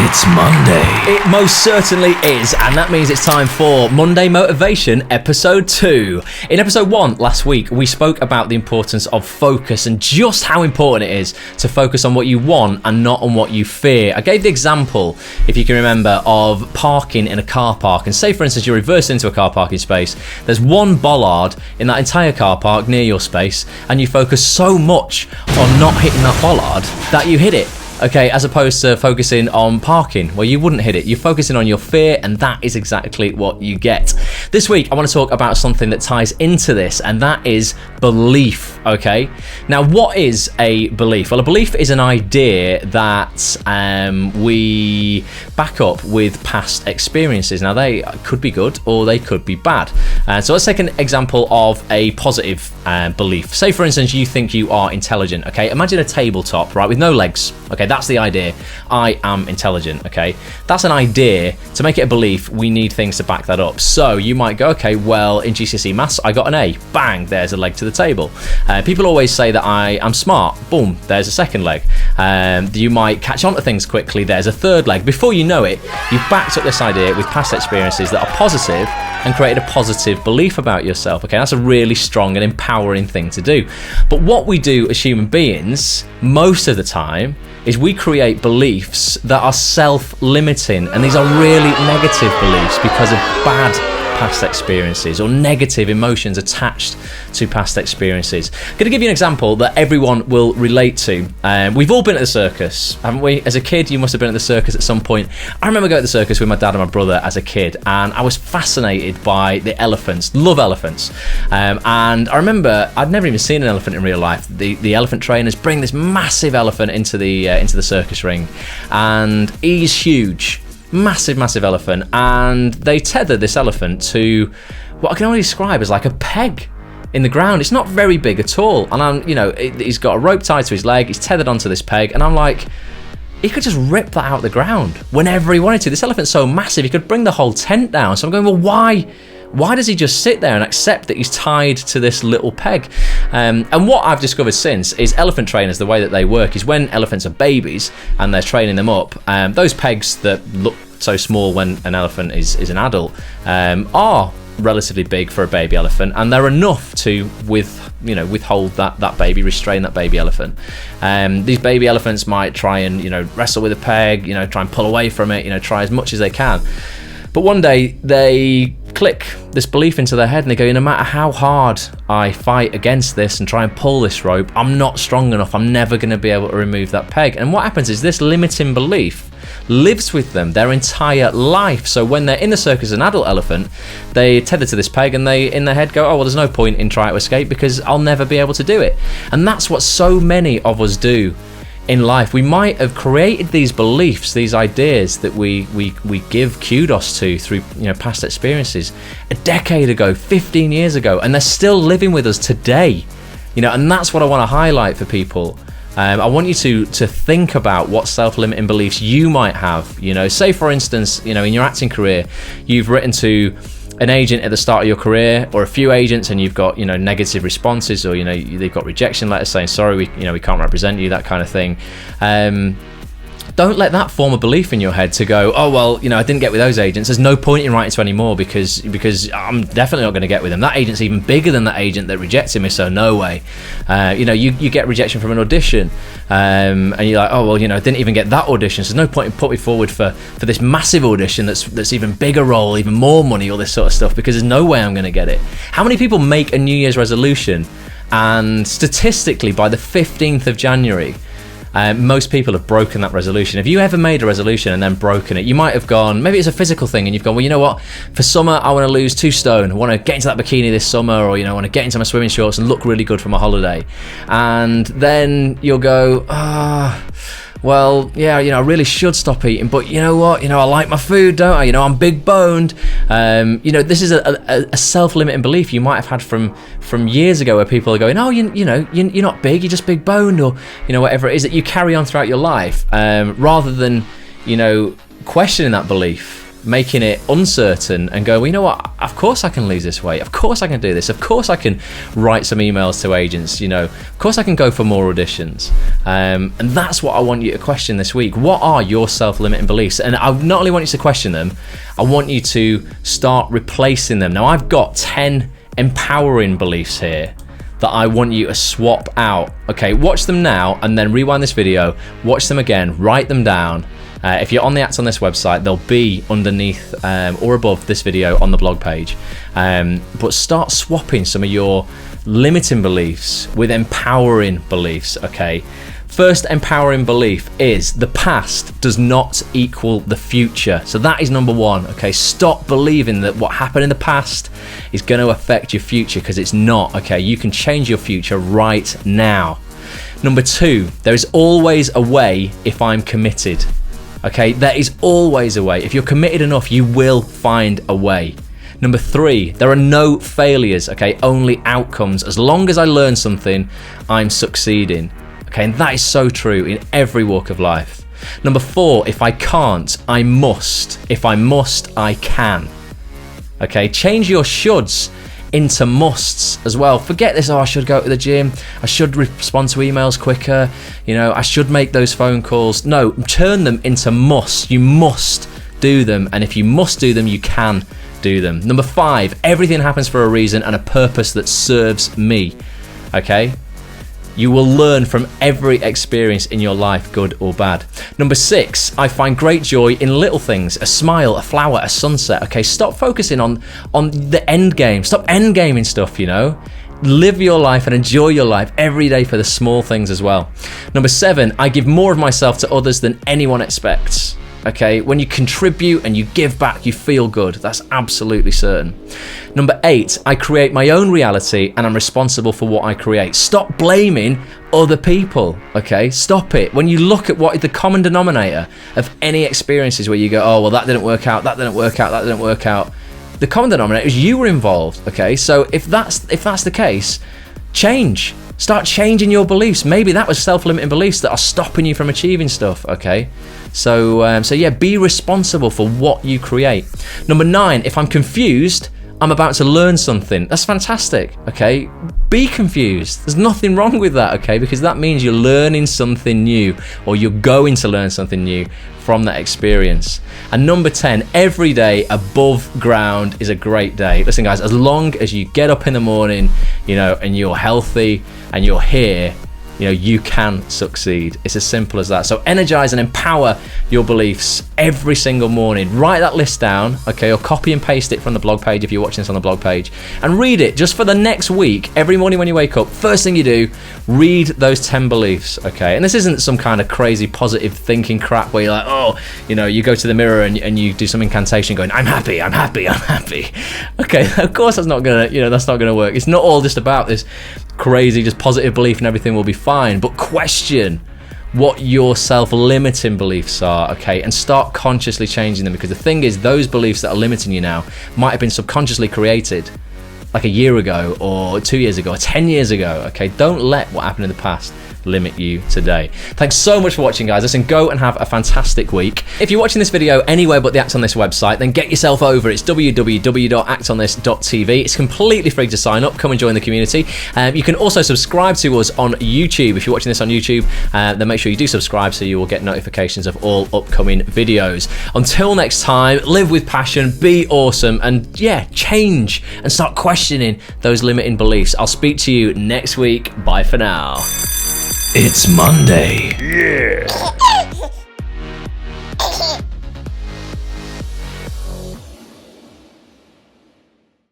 It's Monday. It most certainly is, and that means it's time for Monday Motivation Episode 2. In Episode 1 last week, we spoke about the importance of focus and just how important it is to focus on what you want and not on what you fear. I gave the example, if you can remember, of parking in a car park. And say, for instance, you're reversed into a car parking space. There's one bollard in that entire car park near your space, and you focus so much on not hitting that bollard that you hit it. Okay, as opposed to focusing on parking, where you wouldn't hit it. You're focusing on your fear, and that is exactly what you get. This week, I want to talk about something that ties into this, and that is belief, okay? Now, what is a belief? Well, a belief is an idea that we back up with past experiences. Now, they could be good, or they could be bad. So let's take an example of a positive belief. Say, for instance, you think you are intelligent, okay? Imagine a tabletop, right, with no legs, okay? That's the idea. I am intelligent, okay? That's an idea. To make it a belief, we need things to back that up. So you might go, okay, well, in GCSE maths, I got an A. Bang, there's a leg to the table. People always say that I am smart. Boom, there's a second leg. You might catch on to things quickly. There's a third leg. Before you know it, you've backed up this idea with past experiences that are positive and created a positive belief about yourself, okay? That's a really strong and empowering thing to do. But what we do as human beings, most of the time, is we create beliefs that are self-limiting, and these are really negative beliefs because of bad past experiences or negative emotions attached to past experiences. I'm going to give you an example that everyone will relate to. We've all been at the circus, haven't we? As a kid, you must have been at the circus at some point. I remember going to the circus with my dad and my brother as a kid, and I was fascinated by the elephants. Love elephants. And I remember I'd never even seen an elephant in real life. The elephant trainers bring this massive elephant into the circus ring, and he's huge. Massive elephant, and they tethered this elephant to what I can only describe as like a peg in the ground. It's not very big at all, and he's got a rope tied to his leg, he's tethered onto this peg, and I'm like, he could just rip that out of the ground whenever he wanted to. This elephant's so massive, he could bring the whole tent down. So I'm going, well, why does he just sit there and accept that he's tied to this little peg? And what I've discovered since is elephant trainers, the way that they work is when elephants are babies and they're training them up, those pegs that look so small when an elephant is an adult are relatively big for a baby elephant, and they're enough to withhold that baby, restrain that baby elephant. These baby elephants might try and wrestle with a peg, try and pull away from it, try as much as they can. But one day they click this belief into their head and they go, no matter how hard I fight against this and try and pull this rope, I'm not strong enough. I'm never going to be able to remove that peg. And what happens is this limiting belief lives with them their entire life. So when they're in the circus as an adult elephant, they tether to this peg and they in their head go, oh, well, there's no point in trying to escape because I'll never be able to do it. And that's what so many of us do in life. We might have created these beliefs, these ideas that we give kudos to through past experiences a decade ago, 15 years ago, and they're still living with us today. And that's what I want to highlight for people. I want you to think about what self-limiting beliefs you might have. Say for instance, in your acting career, you've written to an agent at the start of your career, or a few agents, and you've got negative responses, or they've got rejection letters saying sorry, we can't represent you, that kind of thing. Don't let that form a belief in your head to go, oh well, I didn't get with those agents, there's no point in writing to anymore because I'm definitely not going to get with them. That agent's even bigger than that agent that rejected me, so no way. You get rejection from an audition, and you're like, oh well, I didn't even get that audition, so there's no point in putting me forward for this massive audition that's even bigger role, even more money, all this sort of stuff, because there's no way I'm going to get it. How many people make a New Year's resolution, and statistically by the 15th of January, most people have broken that resolution? Have you ever made a resolution and then broken it? You might have gone, maybe it's a physical thing, and you've gone, well, you know what, for summer I want to lose 2 stone, I want to get into that bikini this summer, or I want to get into my swimming shorts and look really good for my holiday. And then you'll go, well, yeah, I really should stop eating, but you know what, I like my food, don't I? I'm big boned. This is a self-limiting belief you might have had from years ago, where people are going, oh, you're not big, you're just big boned, or whatever it is that you carry on throughout your life, rather than questioning that belief. making it uncertain and go, well, you know what, of course I can lose this weight, of course I can do this, of course I can write some emails to agents, you know, of course I can go for more auditions. And that's what I want you to question this week. What are your self-limiting beliefs? And I not only want you to question them, I want you to start replacing them. Now, I've got 10 empowering beliefs here that I want you to swap out. Okay, watch them now and then rewind this video, watch them again, write them down. If you're on the Act on This website, they'll be underneath or above this video on the blog page. But start swapping some of your limiting beliefs with empowering beliefs, okay? First empowering belief is the past does not equal the future. So that is number one, okay? Stop believing that what happened in the past is going to affect your future, because it's not, okay? You can change your future right now. Number two, there is always a way if I'm committed. Okay, there is always a way. If you're committed enough, you will find a way. Number three, there are no failures, okay, only outcomes. As long as I learn something, I'm succeeding. Okay, and that is so true in every walk of life. Number four, if I can't, I must. If I must, I can. Okay, change your shoulds into musts as well. Forget this, oh, I should go to the gym, I should respond to emails quicker, you know, I should make those phone calls. No, turn them into musts. You must do them, and if you must do them, you can do them. Number five, everything happens for a reason and a purpose that serves me. Okay, you will learn from every experience in your life, good or bad. Number six, I find great joy in little things. A smile, a flower, a sunset. Okay, stop focusing on the end game. Stop end gaming stuff, you know. Live your life and enjoy your life every day for the small things as well. Number seven, I give more of myself to others than anyone expects. Okay, when you contribute and you give back, you feel good. That's absolutely certain. Number eight, I create my own reality and I'm responsible for what I create. Stop blaming other people, okay? Stop it. When you look at what the common denominator of any experiences where you go, oh, well, that didn't work out, that didn't work out, that didn't work out. The common denominator is you were involved, okay? So if that's the case, change. Start changing your beliefs. Maybe that was self-limiting beliefs that are stopping you from achieving stuff, okay? So yeah, be responsible for what you create. Number nine, if I'm confused, I'm about to learn something. That's fantastic, okay? Be confused. There's nothing wrong with that, okay? Because that means you're learning something new, or you're going to learn something new from that experience. And number 10, every day above ground is a great day. Listen, guys, as long as you get up in the morning, you know, and you're healthy and you're here, you know, you can succeed. It's as simple as that. So energize and empower your beliefs every single morning. Write that list down, okay, or copy and paste it from the blog page if you're watching this on the blog page, and read it just for the next week. Every morning when you wake up, first thing you do, read those 10 beliefs, okay? And this isn't some kind of crazy positive thinking crap where you're like, oh, you know, you go to the mirror and you do some incantation going, I'm happy, I'm happy, I'm happy. Okay, of course that's not gonna, you know, that's not gonna work. It's not all just about this crazy, just positive belief and everything will be fine, but question what your self-limiting beliefs are, okay, and start consciously changing them, because the thing is, those beliefs that are limiting you now might have been subconsciously created like a year ago or 2 years ago or 10 years ago, okay? Don't let what happened in the past limit you today. Thanks so much for watching, guys. Listen, go and have a fantastic week. If you're watching this video anywhere but the Act on This website, then get yourself over. It's www.actonthis.tv. It's completely free to sign up. Come and join the community. You can also subscribe to us on YouTube. If you're watching this on YouTube, then make sure you do subscribe so you will get notifications of all upcoming videos. Until next time, live with passion, be awesome, and yeah, change and start questioning those limiting beliefs. I'll speak to you next week. Bye for now. It's Monday. Yeah.